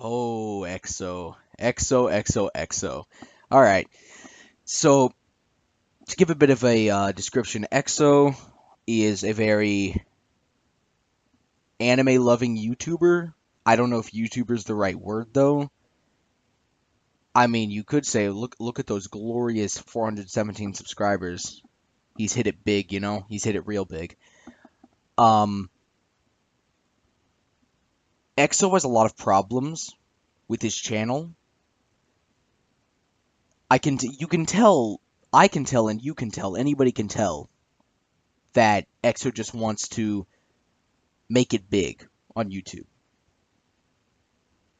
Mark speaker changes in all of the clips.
Speaker 1: Oh, EXO. EXO, EXO, EXO. All right. So, to give a bit of a description, EXO is a very anime-loving YouTuber. I don't know if YouTuber is the right word, though. I mean, you could say, look at those glorious 417 subscribers. He's hit it big, you know? He's hit it real big. Um, EXO has a lot of problems with his channel. You can tell, I can tell, and you can tell, anybody can tell that EXO just wants to make it big on YouTube.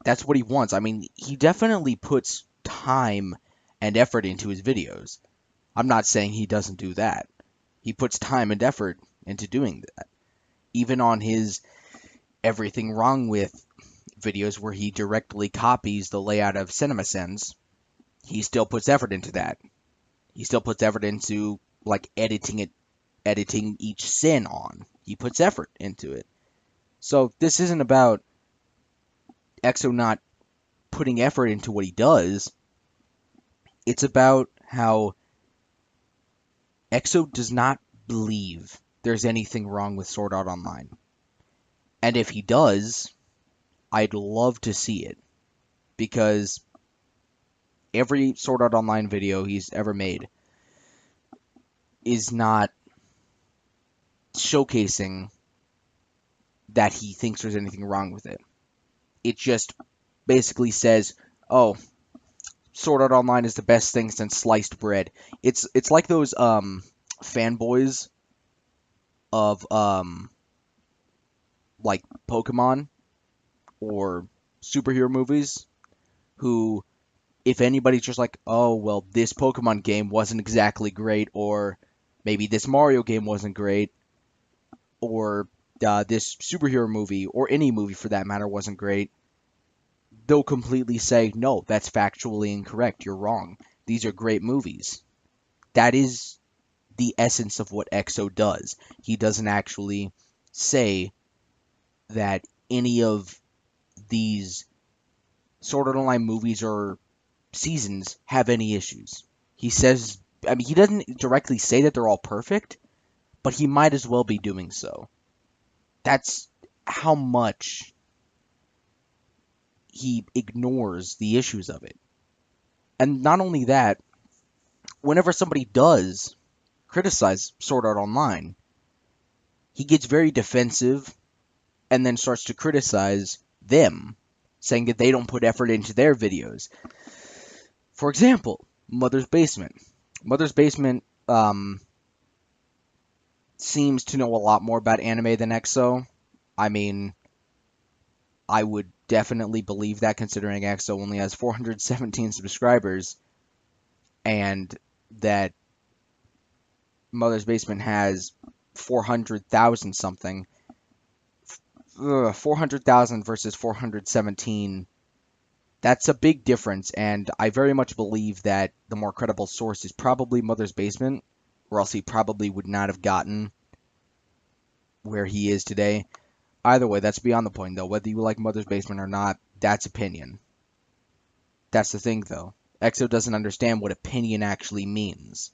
Speaker 1: That's what he wants. I mean, he definitely puts time and effort into his videos. I'm not saying he doesn't do that. He puts time and effort into doing that. Even on his Everything Wrong With videos where he directly copies the layout of CinemaSins, he still puts effort into that. He still puts effort into like editing each sin on. He puts effort into it. So this isn't about EXO not putting effort into what he does. It's about how EXO does not believe there's anything wrong with Sword Art Online. And if he does, I'd love to see it. Because every Sword Art Online video he's ever made is not showcasing that he thinks there's anything wrong with it. It just basically says, oh, Sword Art Online is the best thing since sliced bread. It's like those fanboys of like Pokemon or superhero movies who, if anybody's just like, oh well, this Pokemon game wasn't exactly great, or maybe this Mario game wasn't great, or this superhero movie or any movie for that matter wasn't great, they'll completely say, no, that's factually incorrect. You're wrong. These are great movies. That is the essence of what EXO does. He doesn't actually say that any of these Sword Art Online movies or seasons have any issues. He says, I mean, he doesn't directly say that they're all perfect, but he might as well be doing so. That's how much he ignores the issues of it. And not only that, whenever somebody does criticize Sword Art Online, he gets very defensive and then starts to criticize them, saying that they don't put effort into their videos. For example, Mother's Basement. Mother's Basement seems to know a lot more about anime than EXO. I mean, I would definitely believe that considering EXO only has 417 subscribers and that Mother's Basement has 400,000 something. 400,000 versus 417. That's a big difference, and I very much believe that the more credible source is probably Mother's Basement, or else he probably would not have gotten where he is today. Either way, that's beyond the point, though. Whether you like Mother's Basement or not, that's opinion. That's the thing, though. EXO doesn't understand what opinion actually means.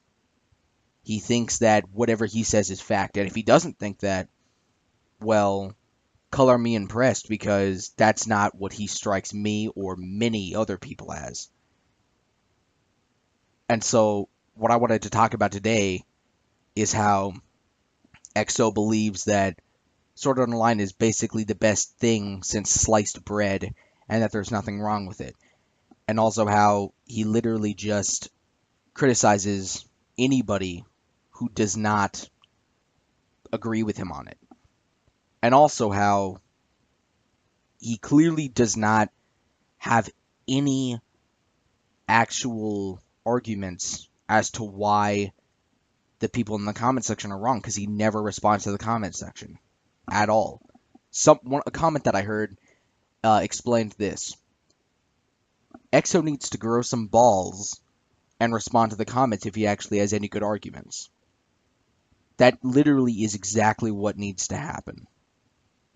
Speaker 1: He thinks that whatever he says is fact, and if he doesn't think that, well, color me impressed, because that's not what he strikes me or many other people as. And so, what I wanted to talk about today is how EXO believes that Sword Art Online is basically the best thing since sliced bread, and that there's nothing wrong with it. And also how he literally just criticizes anybody who does not agree with him on it. And also how he clearly does not have any actual arguments as to why the people in the comment section are wrong, because he never responds to the comment section at all. A comment that I heard explained this. EXO needs to grow some balls and respond to the comments if he actually has any good arguments. That literally is exactly what needs to happen.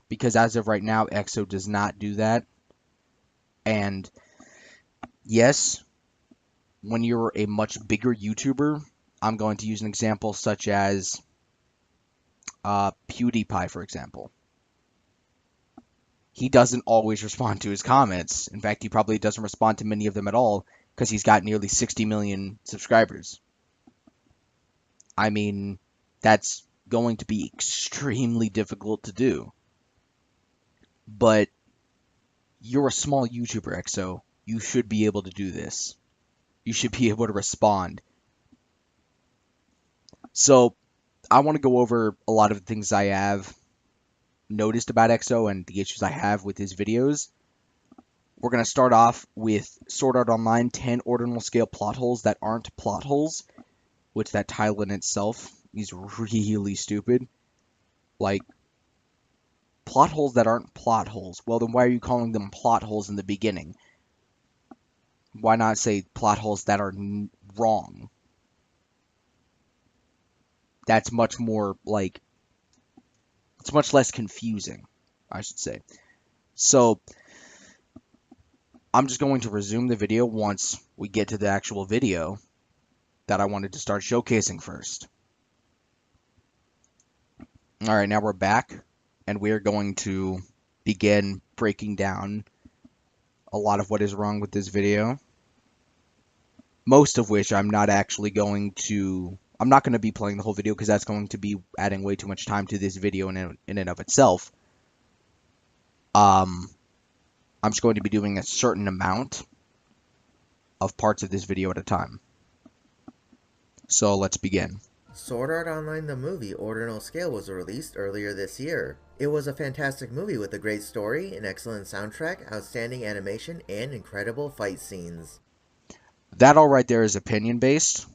Speaker 1: Because as of right now, EXO does not do that. And yes, when you're a much bigger YouTuber, I'm going to use an example such as PewDiePie, for example. He doesn't always respond to his comments. In fact, he probably doesn't respond to many of them at all because he's got nearly 60 million subscribers. I mean, that's going to be extremely difficult to do. But you're a small YouTuber, EXO. You should be able to do this. You should be able to respond. So, I want to go over a lot of the things I have noticed about EXO and the issues I have with his videos. We're going to start off with Sword Art Online 10 ordinal scale plot holes that aren't plot holes, which that title in itself is really stupid. Like, plot holes that aren't plot holes. Well, then why are you calling them plot holes in the beginning? Why not say plot holes that are wrong? That's much more, like, it's much less confusing, I should say. So, I'm just going to resume the video once we get to the actual video that I wanted to start showcasing first. Alright, now we're back, and we're going to begin breaking down a lot of what is wrong with this video. Most of which I'm not actually going to... I'm not going to be playing the whole video because that's going to be adding way too much time to this video in and of itself. I'm just going to be doing a certain amount of parts of this video at a time. So let's begin.
Speaker 2: Sword Art Online the movie Ordinal Scale was released earlier this year. It was a fantastic movie with a great story, an excellent soundtrack, outstanding animation, and incredible fight scenes.
Speaker 1: That all right there is opinion-based.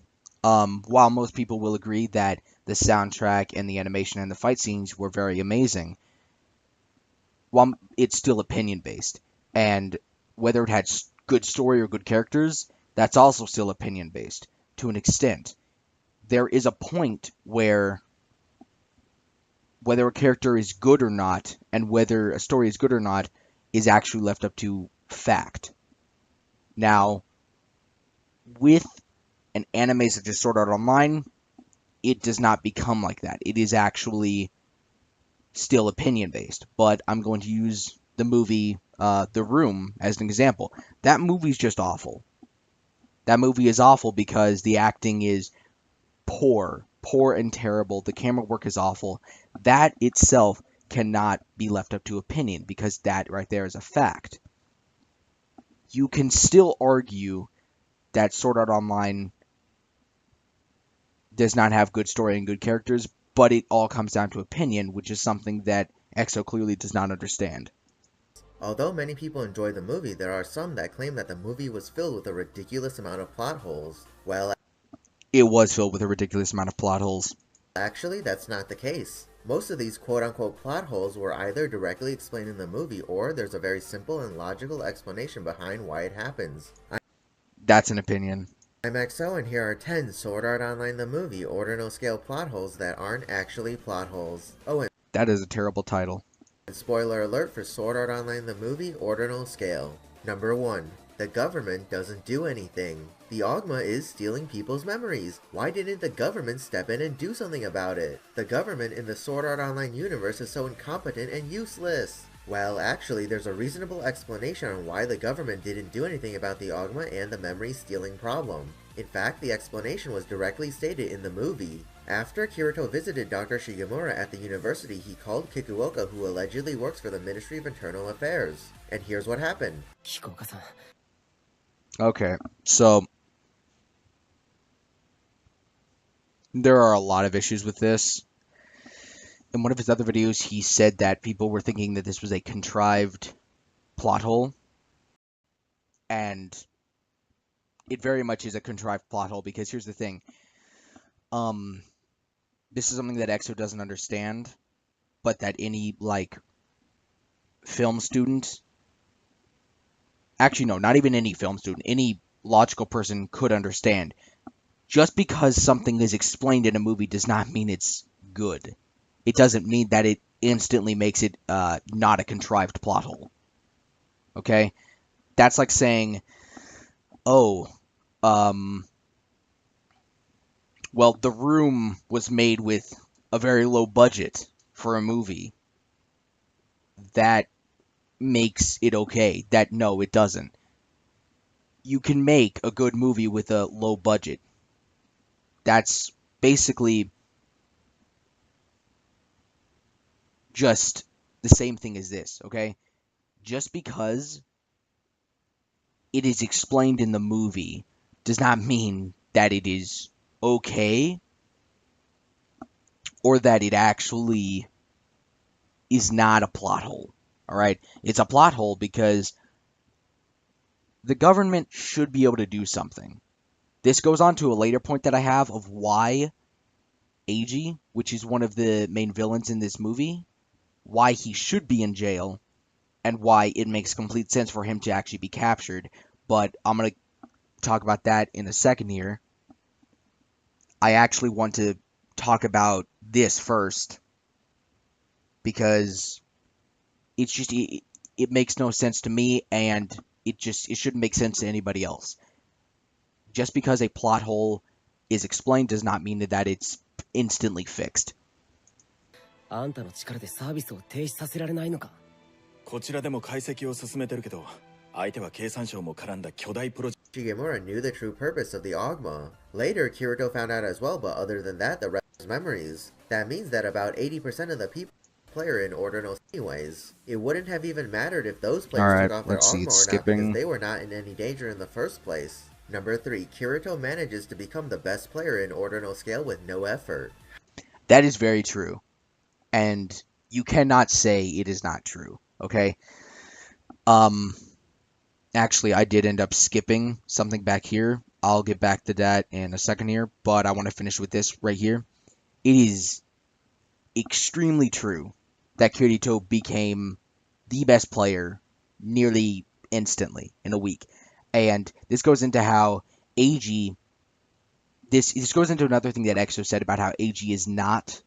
Speaker 1: While most people will agree that the soundtrack and the animation and the fight scenes were very amazing, while it's still opinion-based. And whether it had good story or good characters, that's also still opinion-based to an extent. There is a point where whether a character is good or not, and whether a story is good or not, is actually left up to fact. Now, with an anime such as Sword Art Online, it does not become like that. It is actually still opinion-based. But I'm going to use the movie The Room as an example. That movie's just awful. That movie is awful because the acting is poor and terrible. The camera work is awful. That itself cannot be left up to opinion because that right there is a fact. You can still argue that Sword Art Online does not have good story and good characters, but it all comes down to opinion, which is something that EXO clearly does not understand.
Speaker 2: Although many people enjoy the movie, there are some that claim that the movie was filled with a ridiculous amount of plot holes. Well,
Speaker 1: It was filled with a ridiculous amount of plot holes.
Speaker 2: actually, that's not the case. Most of these quote-unquote plot holes were either directly explained in the movie, or there's a very simple and logical explanation behind why it happens.
Speaker 1: That's an opinion.
Speaker 2: I'm EXO, and here are 10 Sword Art Online the movie Ordinal Scale plot holes that aren't actually plot holes. Oh, and
Speaker 1: That is a terrible title.
Speaker 2: spoiler alert for Sword Art Online the movie Ordinal Scale. Number 1. The government doesn't do anything. The Ogma is stealing people's memories. Why didn't the government step in and do something about it? The government in the Sword Art Online universe is so incompetent and useless. Well, actually, there's a reasonable explanation on why the government didn't do anything about the Ogma and the memory stealing problem. In fact, the explanation was directly stated in the movie. After Kirito visited Dr. Shigemura at the university, he called Kikuoka, who allegedly works for the Ministry of Internal Affairs. And here's what happened.
Speaker 1: Okay, so there are a lot of issues with this. In one of his other videos, he said that people were thinking that this was a contrived plot hole. And it very much is a contrived plot hole because here's the thing. This is something that EXO doesn't understand, but that any, like, film student... Actually, no, not even any film student. Any logical person could understand. Just because something is explained in a movie does not mean it's good. It doesn't mean that it instantly makes it not a contrived plot hole. Okay? That's like saying, oh, um, well, The Room was made with a very low budget for a movie. That makes it okay. That, no, it doesn't. You can make a good movie with a low budget. That's basically just the same thing as this, okay? Just because it is explained in the movie does not mean that it is okay or that it actually is not a plot hole. All right? It's a plot hole because the government should be able to do something. This goes on to a later point that I have of why Ag, which is one of the main villains in this movie, why he should be in jail and why it makes complete sense for him to actually be captured. But I'm going to talk about that in a second here. I actually want to talk about this first because it's just it makes no sense to me, and it shouldn't make sense to anybody else. Just because a plot hole is explained does not mean that it's instantly fixed.
Speaker 3: あんたの力でサービスを停止させられないのか。
Speaker 4: こちらでも解析を進めてるけど、相手は経産省も絡んだ巨大プロジェクト。
Speaker 2: Shigemura knew the true purpose of the Ogma. Later, Kirito found out as well, but other than that, the rest was memories. That means that about 80% of the people player in order knows anyways. It wouldn't have even mattered if those players took off their Ogma or not because they were not in any danger in the first place. Number 3, Kirito manages to become the best player in Order No Scale with no effort.
Speaker 1: That is very true. And you cannot say it is not true, okay? Actually, I did end up skipping something back here. I'll get back to that in a second here, but I want to finish with this right here. It is extremely true that Kirito became the best player nearly instantly in a week. And this goes into how AG... This goes into another thing that Exo said about how AG is not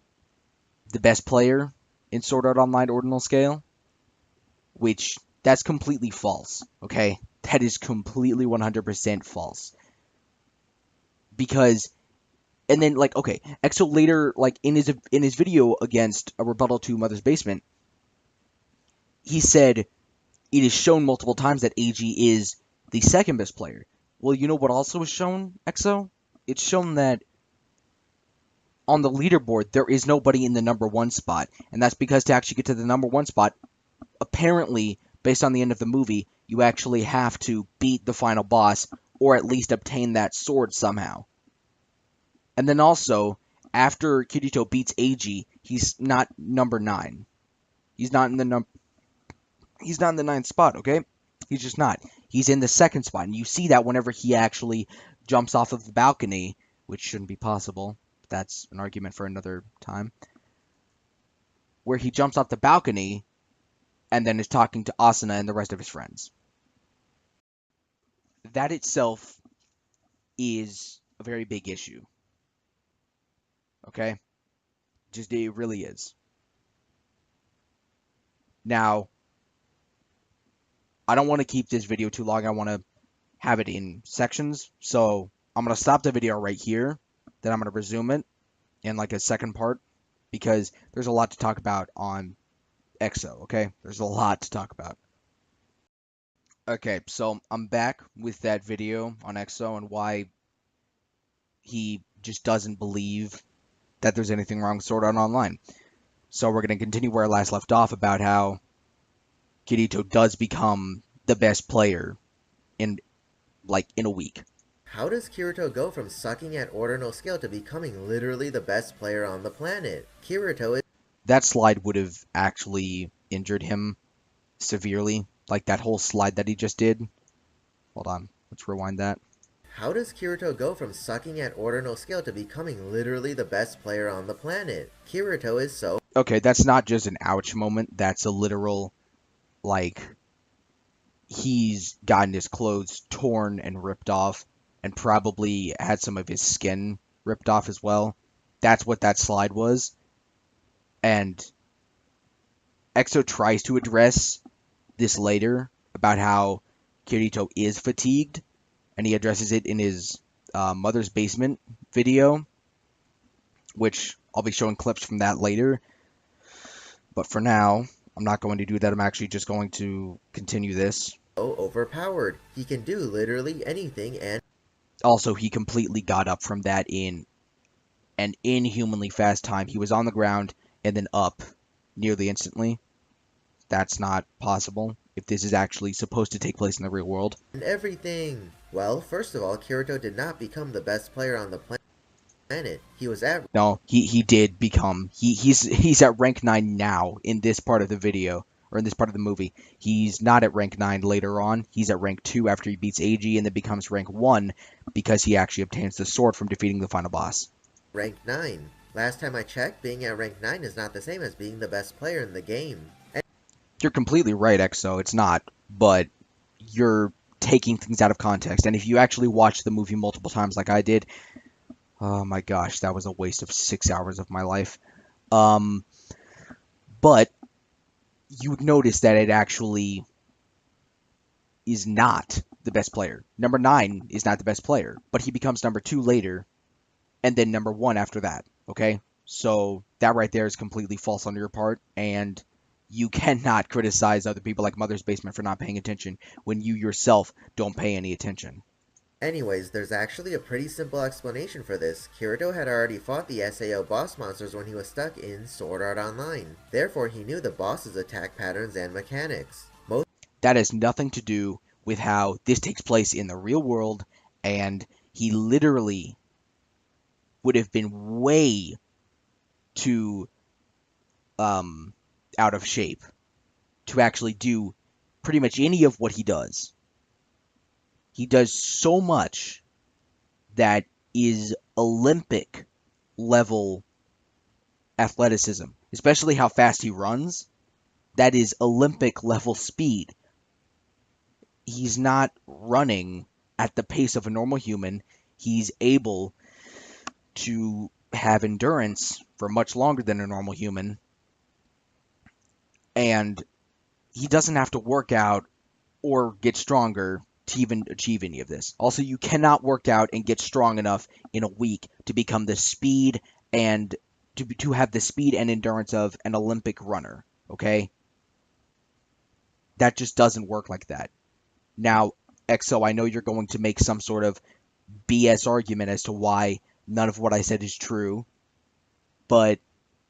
Speaker 1: the best player in Sword Art Online Ordinal Scale, which... that's completely false, okay? That is completely 100% false. Because, and then, like, okay, Exo later, like, in his video against a rebuttal to Mother's Basement, he said it is shown multiple times that AG is the second best player. Well, you know what also is shown, Exo? It's shown that on the leaderboard, there is nobody in the number 1 spot, and that's because to actually get to the number 1 spot, apparently... based on the end of the movie, you actually have to beat the final boss, or at least obtain that sword somehow. And then also, after Kirito beats AG, he's not number 9. He's not in the he's not in the 9th spot, okay? He's just not. He's in the 2nd spot, and you see that whenever he actually jumps off of the balcony, which shouldn't be possible. That's an argument for another time. Where he jumps off the balcony and then is talking to Asuna and the rest of his friends. That itself is a very big issue. Okay? Just, it really is. Now, I don't want to keep this video too long. I want to have it in sections. So, I'm going to stop the video right here. Then I'm going to resume it in like a second part. Because there's a lot to talk about on Exo, okay? There's a lot to talk about. Okay, so I'm back with that video on Exo and why he just doesn't believe that there's anything wrong with Sword Art Online. So we're going to continue where I last left off about how Kirito does become the best player in a week.
Speaker 2: How does Kirito go from sucking at Order No Scale to becoming literally the best player on the planet? Kirito is...
Speaker 1: That slide would have actually injured him severely. Like that whole slide that he just did. Hold on. Let's rewind that.
Speaker 2: How does Kirito go from sucking at Order No Scale to becoming literally the best player on the planet? Kirito is so...
Speaker 1: Okay, that's not just an ouch moment. That's a literal, like, he's gotten his clothes torn and ripped off. And probably had some of his skin ripped off as well. That's what that slide was. And Exo tries to address this later about how Kirito is fatigued, and he addresses it in his mother's basement video, which I'll be showing clips from that later. But for now, I'm not going to do that. I'm actually just going to continue this.
Speaker 2: Overpowered. He can do literally anything, and
Speaker 1: Also, he completely got up from that in an inhumanly fast time. He was on the ground and then up nearly instantly. That's not possible if this is actually supposed to take place in the real world.
Speaker 2: everything. Well, first of all, Kirito did not become the best player on the planet. He was at
Speaker 1: No, he did become he's at rank 9 now in this part of the video, or in this part of the movie. He's not at rank 9 later on. He's at rank 2 after he beats AG, and then becomes rank 1 because he actually obtains the sword from defeating the final boss.
Speaker 2: rank 9. Last time I checked, being at rank 9 is not the same as being the best player in the game.
Speaker 1: You're completely right, Exo. It's not, but you're taking things out of context. And if you actually watch the movie multiple times like I did, oh my gosh, that was a waste of 6 hours of my life. But you would notice that it actually is not the best player. Number 9 is not the best player, but he becomes number 2 later, and then number 1 after that, okay? So that right there is completely false on your part, and you cannot criticize other people like Mother's Basement for not paying attention when you yourself don't pay any attention.
Speaker 2: Anyways, there's actually a pretty simple explanation for this. Kirito had already fought the SAO boss monsters when he was stuck in Sword Art Online. Therefore, he knew the boss's attack patterns and mechanics.
Speaker 1: That has nothing to do with how this takes place in the real world, and he literally would have been way too out of shape to actually do pretty much any of what he does. He does so much that is Olympic level athleticism, especially how fast he runs. That is Olympic level speed. He's not running at the pace of a normal human. He's able to have endurance for much longer than a normal human. And he doesn't have to work out or get stronger to even achieve any of this. Also, you cannot work out and get strong enough in a week to become the speed and to have the speed and endurance of an Olympic runner, okay? That just doesn't work like that. Now, EXO, I know you're going to make some sort of BS argument as to why none of what I said is true, and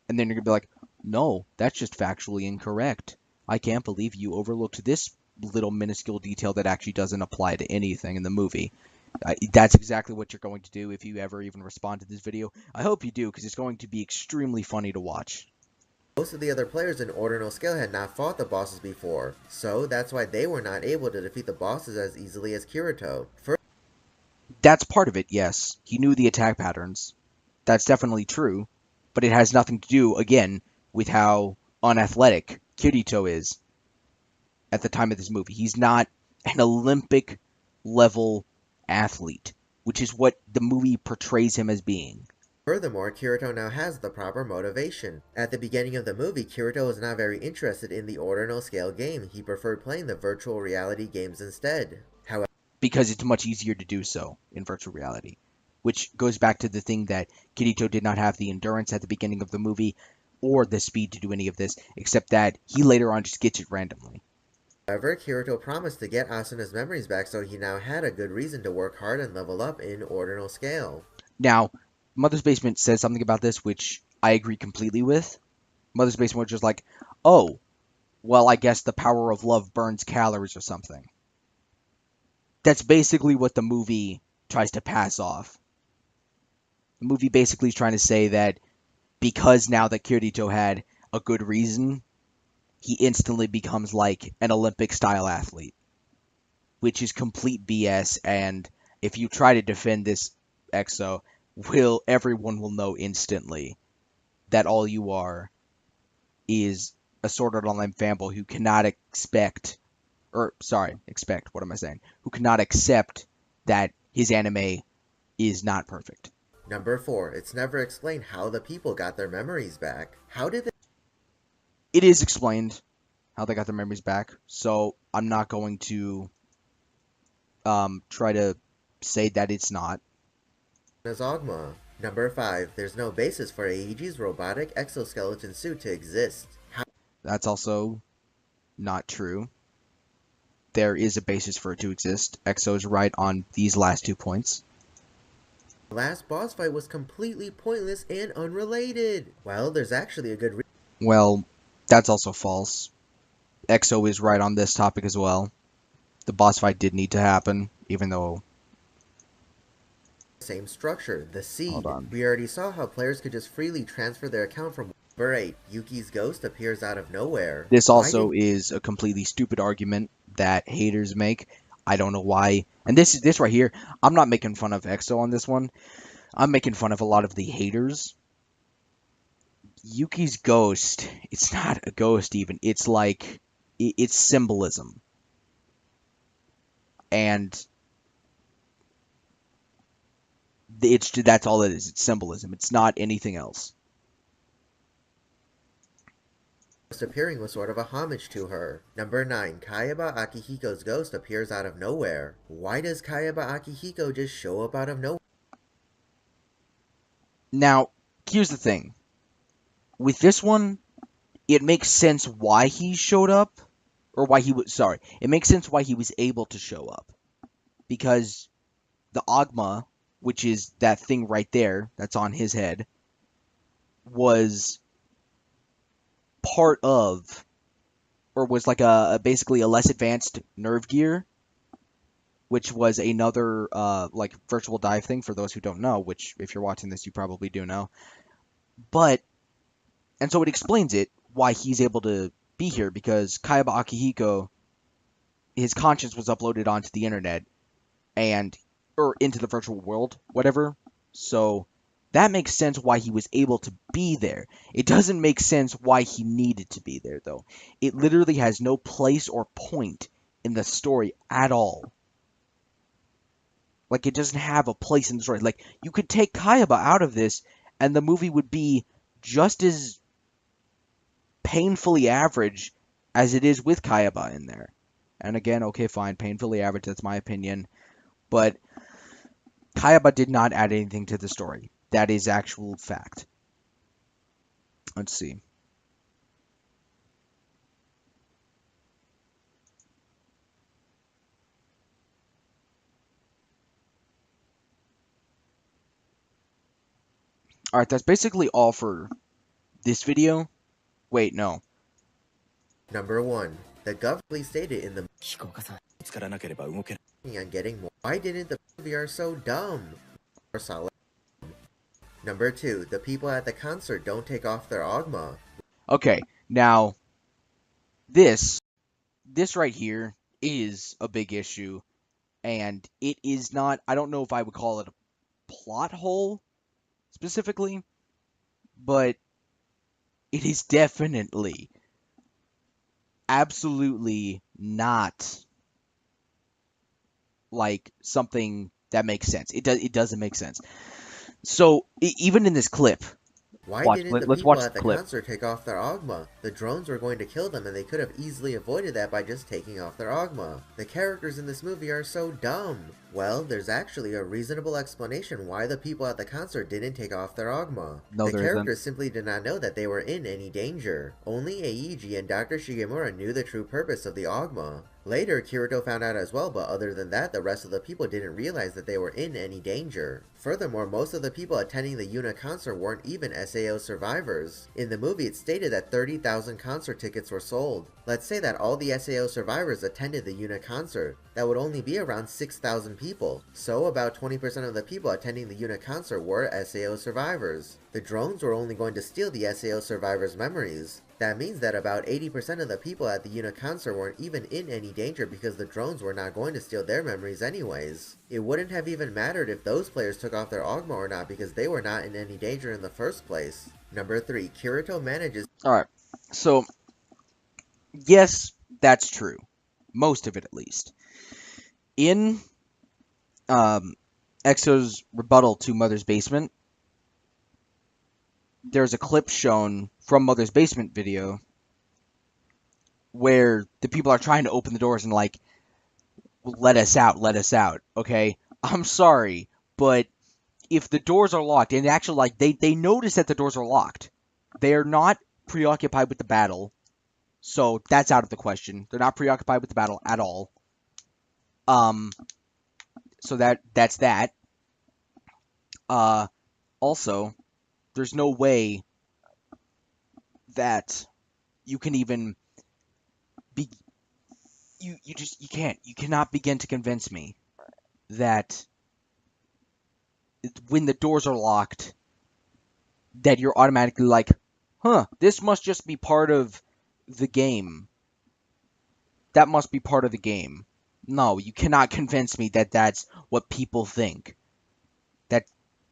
Speaker 1: then you're going to be like, no, that's just factually incorrect. I can't believe you overlooked this little minuscule detail that actually doesn't apply to anything in the movie. That's exactly what you're going to do if you ever even respond to this video. I hope you do, because it's going to be extremely funny to watch.
Speaker 2: Most of the other players in Order No Scale had not fought the bosses before, so that's why they were not able to defeat the bosses as easily as Kirito.
Speaker 1: That's part of it, yes. He knew the attack patterns. That's definitely true, but it has nothing to do, again, with how unathletic Kirito is at the time of this movie. He's not an Olympic level athlete, which is what the movie portrays him as being.
Speaker 2: Furthermore, Kirito now has the proper motivation. At the beginning of the movie, Kirito was not very interested in the Order No Scale game. He preferred playing the virtual reality games instead. However,
Speaker 1: because it's much easier to do so in virtual reality, which goes back to the thing that Kirito did not have the endurance at the beginning of the movie or the speed to do any of this, except that he later on just gets it randomly.
Speaker 2: Kirito promised to get Asuna's memories back, so he now had a good reason to work hard and level up in Order No Scale.
Speaker 1: Now, Mother's Basement says something about this which I agree completely with. Mother's Basement was just like, oh, well, I guess the power of love burns calories or something. That's basically what the movie tries to pass off. The movie basically is trying to say that because now that Kirito had a good reason, he instantly becomes like an Olympic-style athlete, which is complete BS, and if you try to defend this, EXO, everyone will know instantly that all you are is a Sword Art Online fanboy who cannot who cannot accept that his anime is not perfect.
Speaker 2: Number 4. It's never explained how the people got their memories back. How did they...
Speaker 1: It is explained how they got their memories back, so I'm not going to try to say that it's not.
Speaker 2: As Ogma. Number 5. There's no basis for Eiji's robotic exoskeleton suit to exist.
Speaker 1: That's also not true. There is a basis for it to exist. Exo's right on these last 2 points.
Speaker 2: The last boss fight was completely pointless and unrelated. Well, there's actually a good reason.
Speaker 1: Well, that's also false. Exo is right on this topic as well. The boss fight did need to happen, even though...
Speaker 2: Same structure, the seed.
Speaker 1: Hold on.
Speaker 2: We already saw how players could just freely transfer their account from... Number 8. Yuki's ghost appears out of nowhere.
Speaker 1: This also is a completely stupid argument that haters make. I don't know why. And this right here, I'm not making fun of EXO on this one. I'm making fun of a lot of the haters. Yuki's ghost, it's not a ghost even. It's like, it's symbolism. And that's all it is. It's symbolism. It's not anything else.
Speaker 2: Appearing was sort of a homage to her. Number 9. Kayaba Akihiko's ghost appears out of nowhere. Why does Kayaba Akihiko just show up out of nowhere?
Speaker 1: Now, here's the thing. With this one, it makes sense why he showed up. Or why he was... Sorry. It makes sense why he was able to show up. Because the Ogma, which is that thing right there that's on his head, was part of, or was like basically a less advanced nerve gear, which was another like virtual dive thing for those who don't know, which if you're watching this you probably do know. But, and so it explains it, why he's able to be here, because Kayaba Akihiko, his conscience was uploaded onto the internet, or into the virtual world, whatever, so that makes sense why he was able to be there. It doesn't make sense why he needed to be there, though. It literally has no place or point in the story at all. Like, it doesn't have a place in the story. Like, you could take Kayaba out of this, and the movie would be just as painfully average as it is with Kayaba in there. And again, okay, fine, painfully average, that's my opinion. But Kayaba did not add anything to the story. That is actual fact. Let's see. Alright, that's basically all for this video. Wait, no.
Speaker 2: Number 1. The government stated in the
Speaker 3: 飛行家さん
Speaker 4: 見つからなければ動けない
Speaker 2: movie on getting more. Why didn't the movie are so dumb? Or solid. Number 2. The people at the concert don't take off their Ogma.
Speaker 1: Okay, now, this right here is a big issue, and it is not, I don't know if I would call it a plot hole, specifically, but it is definitely, absolutely not, like, something that makes sense. It doesn't make sense. So, even in this clip,
Speaker 2: Why
Speaker 1: Watch,
Speaker 2: didn't
Speaker 1: let-
Speaker 2: the
Speaker 1: let's
Speaker 2: people
Speaker 1: watch
Speaker 2: at
Speaker 1: the
Speaker 2: the
Speaker 1: clip.
Speaker 2: concert take off their Ogma? The drones were going to kill them and they could have easily avoided that by just taking off their Ogma. The characters in this movie are so dumb. Well, there's actually a reasonable explanation why the people at the concert didn't take off their Ogma.
Speaker 1: No,
Speaker 2: The
Speaker 1: there isn't.
Speaker 2: characters simply did not know that they were in any danger. Only Eiji and Dr. Shigemura knew the true purpose of the Ogma. Later, Kirito found out as well, but other than that, the rest of the people didn't realize that they were in any danger. Furthermore, most of the people attending the Yuna concert weren't even SAO survivors. In the movie, it stated that 30,000 concert tickets were sold. Let's say that all the SAO survivors attended the Yuna concert. That would only be around 6,000 people. So, about 20% of the people attending the Yuna concert were SAO survivors. The drones were only going to steal the SAO survivors' memories. That means that about 80% of the people at the Yuna concert weren't even in any danger because the drones were not going to steal their memories anyways. It wouldn't have even mattered if those players took off their Ogma or not because they were not in any danger in the first place. Number 3. Kirito manages...
Speaker 1: alright, so, yes, that's true. Most of it, at least. In EXO's rebuttal to Mother's Basement, there's a clip shown from Mother's Basement video where the people are trying to open the doors and like let us out, let us out, okay? I'm sorry, but if the doors are locked, and actually, like, they notice that the doors are locked. They are not preoccupied with the battle, so that's out of the question. They're not preoccupied with the battle at all. So that's that. Also, there's no way that you can even be you can't. You cannot begin to convince me that when the doors are locked, that you're automatically like, huh, this must just be part of the game. That must be part of the game. No, you cannot convince me that that's what people think.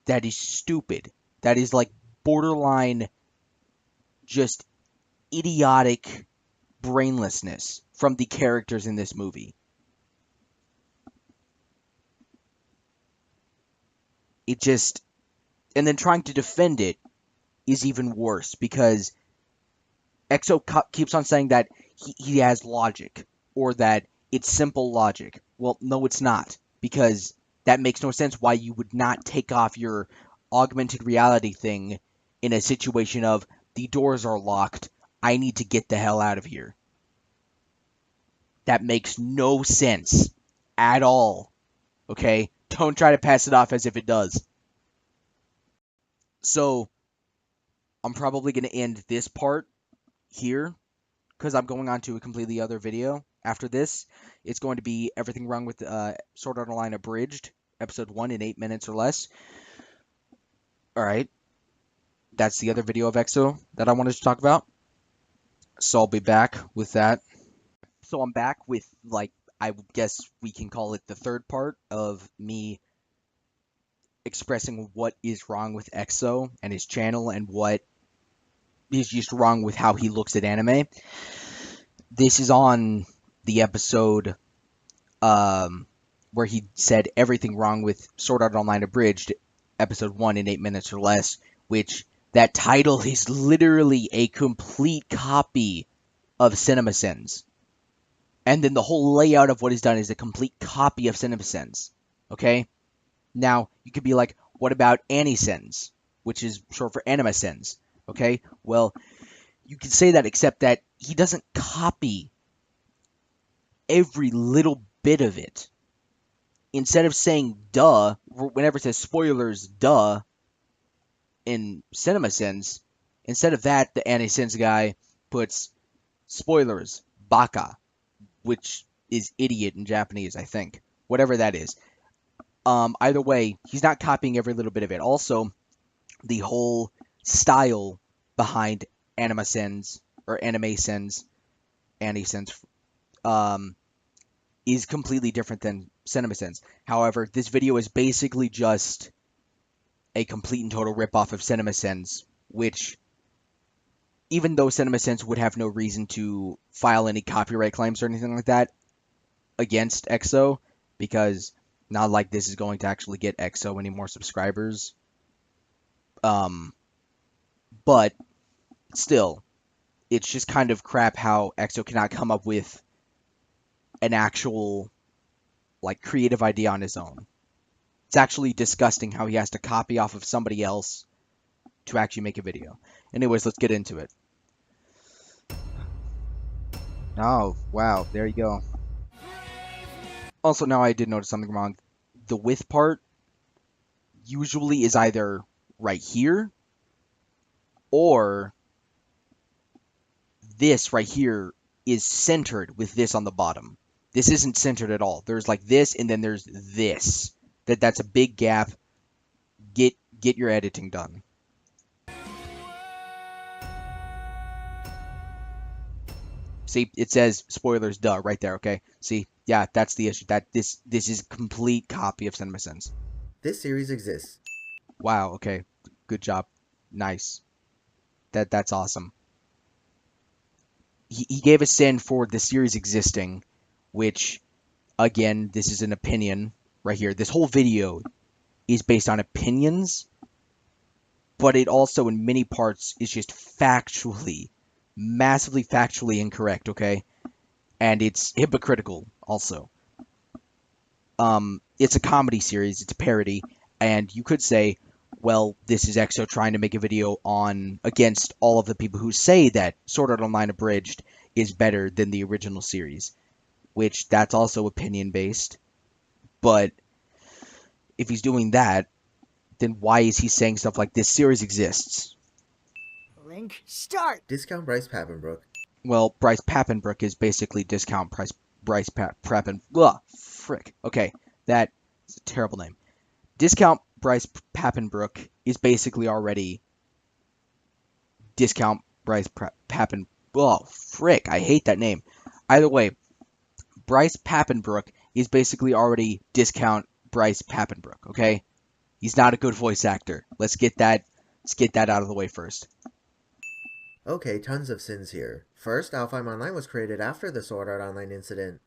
Speaker 1: That is stupid. That is like borderline just idiotic brainlessness from the characters in this movie. It just, and then trying to defend it is even worse because EXO keeps on saying that he has logic or that it's simple logic. Well, no, it's not, because that makes no sense why you would not take off your augmented reality thing in a situation of the doors are locked, I need to get the hell out of here. That makes no sense at all. Okay? Don't try to pass it off as if it does. So, I'm probably going to end this part here because I'm going on to a completely other video after this. It's going to be everything wrong with Sword Art Online Abridged, episode 1 in 8 minutes or less. Alright. That's the other video of EXO that I wanted to talk about. So I'll be back with that. So I'm back with, like, I guess we can call it the third part of me expressing what is wrong with EXO and his channel and what is just wrong with how he looks at anime. This is on the episode where he said everything wrong with Sword Art Online Abridged, episode 1 in 8 minutes or less, which that title is literally a complete copy of CinemaSins. And then the whole layout of what is done is a complete copy of CinemaSins. Okay? Now, you could be like, what about AniSins, which is short for AnimeSins? Okay? Well, you could say that, except that he doesn't copy every little bit of it. Instead of saying duh, whenever it says spoilers, duh, in CinemaSins, instead of that, the AniSins guy puts spoilers, baka, which is idiot in Japanese, I think. Whatever that is. Either way, he's not copying every little bit of it. Also, the whole style behind AnimeSins, or AnimeSins, AniSins, is completely different than CinemaSins. However, this video is basically just a complete and total ripoff of CinemaSins, which, even though CinemaSins would have no reason to file any copyright claims or anything like that against EXO, because not like this is going to actually get EXO any more subscribers. But still, it's just kind of crap how EXO cannot come up with an actual, like, creative idea on his own. It's actually disgusting how he has to copy off of somebody else to actually make a video. Anyways, let's get into it. Oh, wow, there you go. Also, now I did notice something wrong. The width part usually is either right here or this right here is centered with this on the bottom. This isn't centered at all. There's like this, and then there's this. That's a big gap. Get your editing done. See, it says spoilers, duh, right there, okay? See, yeah, that's the issue. That this is a complete copy of CinemaSins.
Speaker 2: This series exists.
Speaker 1: Wow, okay. Good job. Nice. That's awesome. He gave a sin for the series existing, which, again, this is an opinion right here. This whole video is based on opinions, but it also, in many parts, is just factually, massively factually incorrect, okay? And it's hypocritical, also. It's a comedy series, it's a parody, and you could say, well, this is EXO trying to make a video on against all of the people who say that Sword Art Online Abridged is better than the original series, which that's also opinion based. But if he's doing that, then why is he saying stuff like this series exists?
Speaker 5: Link, start!
Speaker 2: Discount Bryce Papenbrook.
Speaker 1: Well, Bryce Papenbrook is basically discount price Bryce Papen. Ugh, frick. Okay, that is a terrible name. Discount Bryce Papenbrook is basically already discount Bryce Papen. Oh, frick! I hate that name. Either way, Bryce Papenbrook is basically already discount Bryce Papenbrook. Okay, he's not a good voice actor. Let's get that out of the way first.
Speaker 2: Okay, tons of sins here. First, Alfheim Online was created after the Sword Art Online incident.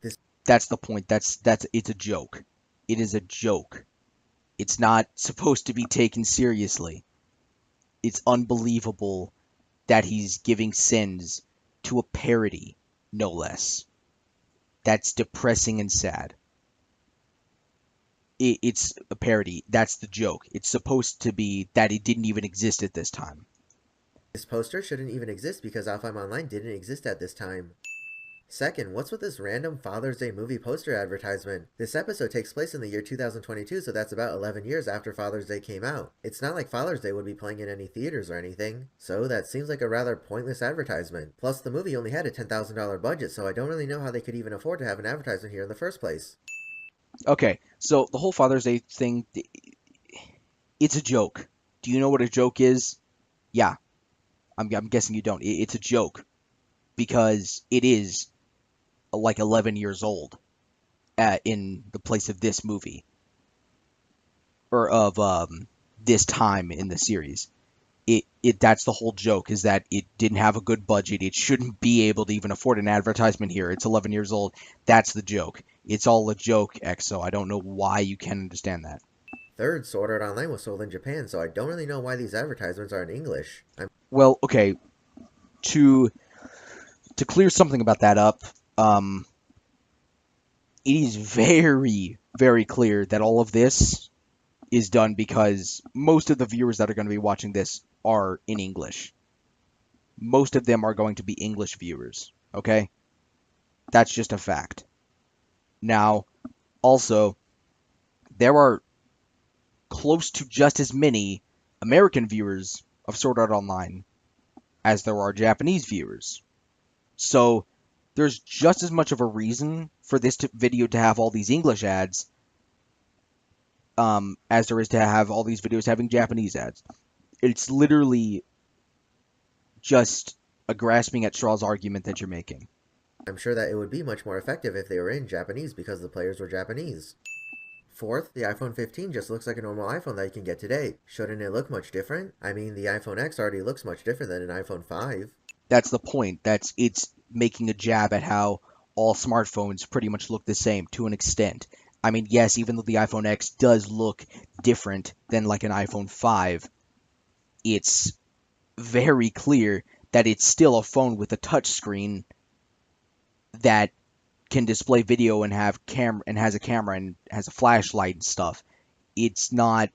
Speaker 1: That's the point. That's it's a joke. It is a joke. It's not supposed to be taken seriously. It's unbelievable that he's giving sins to a parody, no less. That's depressing and sad. It's a parody. That's the joke. It's supposed to be that it didn't even exist at this time.
Speaker 2: This poster shouldn't even exist because Alfheim Online didn't exist at this time. Second, what's with this random Father's Day movie poster advertisement? This episode takes place in the year 2022, so that's about 11 years after Father's Day came out. It's not like Father's Day would be playing in any theaters or anything, so that seems like a rather pointless advertisement. Plus, the movie only had a $10,000 budget, so I don't really know how they could even afford to have an advertisement here in the first place.
Speaker 1: Okay, so the whole Father's Day thing, it's a joke. Do you know what a joke is? Yeah, I'm guessing you don't. It's a joke because it is like 11 years old in the place of this movie or of this time in the series. That's the whole joke, is that it didn't have a good budget. It shouldn't be able to even afford an advertisement here. It's 11 years old. That's the joke. It's all a joke, EXO. I don't know why you can't understand that.
Speaker 2: Third, Sword Art Online was sold in Japan, so I don't really know why these advertisements are in English.
Speaker 1: Well, okay, to clear something about that up, it is very, very clear that all of this is done because most of the viewers that are going to be watching this are in English. Most of them are going to be English viewers, okay? That's just a fact. Now, also, there are close to just as many American viewers of Sword Art Online as there are Japanese viewers. So, there's just as much of a reason for this video to have all these English ads as there is to have all these videos having Japanese ads. It's literally just a grasping at straws argument that you're making.
Speaker 2: I'm sure that it would be much more effective if they were in Japanese because the players were Japanese. Fourth, the iPhone 15 just looks like a normal iPhone that you can get today. Shouldn't it look much different? I mean, the iPhone X already looks much different than an iPhone 5.
Speaker 1: That's the point. It's making a jab at how all smartphones pretty much look the same to an extent. I mean, yes, even though the iPhone X does look different than like an iPhone 5, it's very clear that it's still a phone with a touch screen that can display video and have has a camera and has a flashlight and stuff. It's not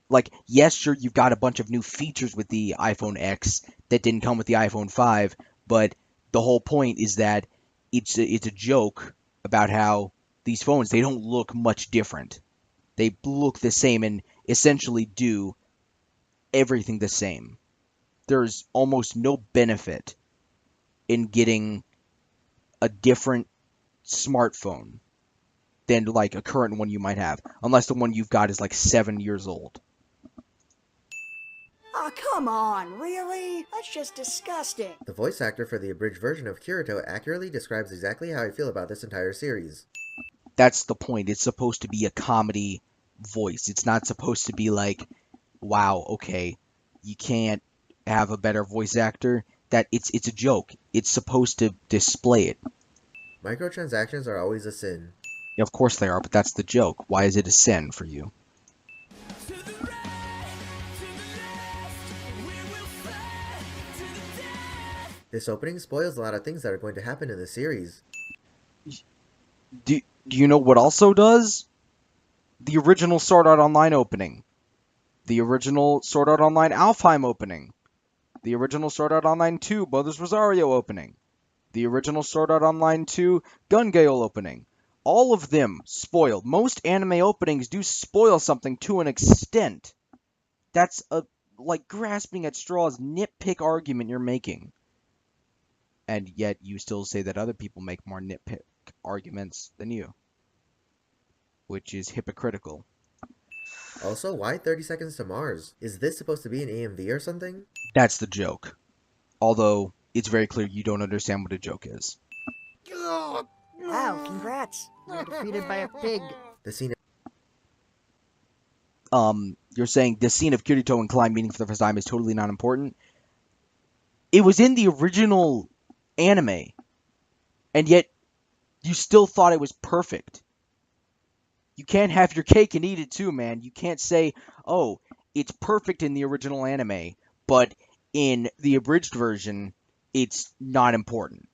Speaker 1: like, yes, sure, you've got a bunch of new features with the iPhone X that didn't come with the iPhone 5, but the whole point is that it's a joke about how these phones, they don't look much different. They look the same and essentially do everything the same. There's almost no benefit in getting a different smartphone than like a current one you might have, unless the one you've got is like 7 years old.
Speaker 5: Aw, come on, really? That's just disgusting.
Speaker 2: The voice actor for the abridged version of Kirito accurately describes exactly how I feel about this entire series.
Speaker 1: That's the point. It's supposed to be a comedy voice. It's not supposed to be like, wow, okay, you can't have a better voice actor. That it's a joke. It's supposed to display it.
Speaker 2: Microtransactions are always a sin.
Speaker 1: Yeah, of course they are, but that's the joke. Why is it a sin for you?
Speaker 2: This opening spoils a lot of things that are going to happen in the series.
Speaker 1: Do you know what also does? The original Sword Art Online opening. The original Sword Art Online Alfheim opening. The original Sword Art Online 2 Brothers Rosario opening. The original Sword Art Online 2 Gun Gale opening. All of them spoiled. Most anime openings do spoil something to an extent. That's a like grasping at straws nitpick argument you're making. And yet you still say that other people make more nitpick arguments than you, which is hypocritical.
Speaker 2: Also, why 30 Seconds to Mars? Is this supposed to be an AMV or something?
Speaker 1: That's the joke. Although it's very clear you don't understand what a joke is.
Speaker 5: Wow, congrats. You're defeated by a pig.
Speaker 2: The scene
Speaker 1: You're saying the scene of Kirito and Klein meeting for the first time is totally not important. It was in the original anime, and yet you still thought it was perfect. You can't have your cake and eat it too, man. You can't say, oh, it's perfect in the original anime, but in the abridged version, it's not important.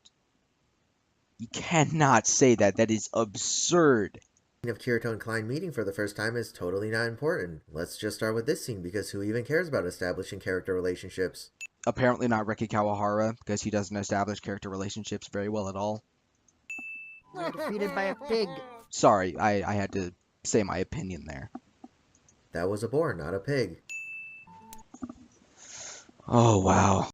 Speaker 1: You cannot say that. That is absurd.
Speaker 2: of Kirito and Klein meeting for the first time is totally not important. Let's just start with this scene because who even cares about establishing character relationships?
Speaker 1: Apparently not Reki Kawahara, because he doesn't establish character relationships very well at all.
Speaker 5: You're defeated by a pig.
Speaker 1: Sorry, I had to say my opinion there.
Speaker 2: That was a boar, not a pig.
Speaker 1: Oh, wow.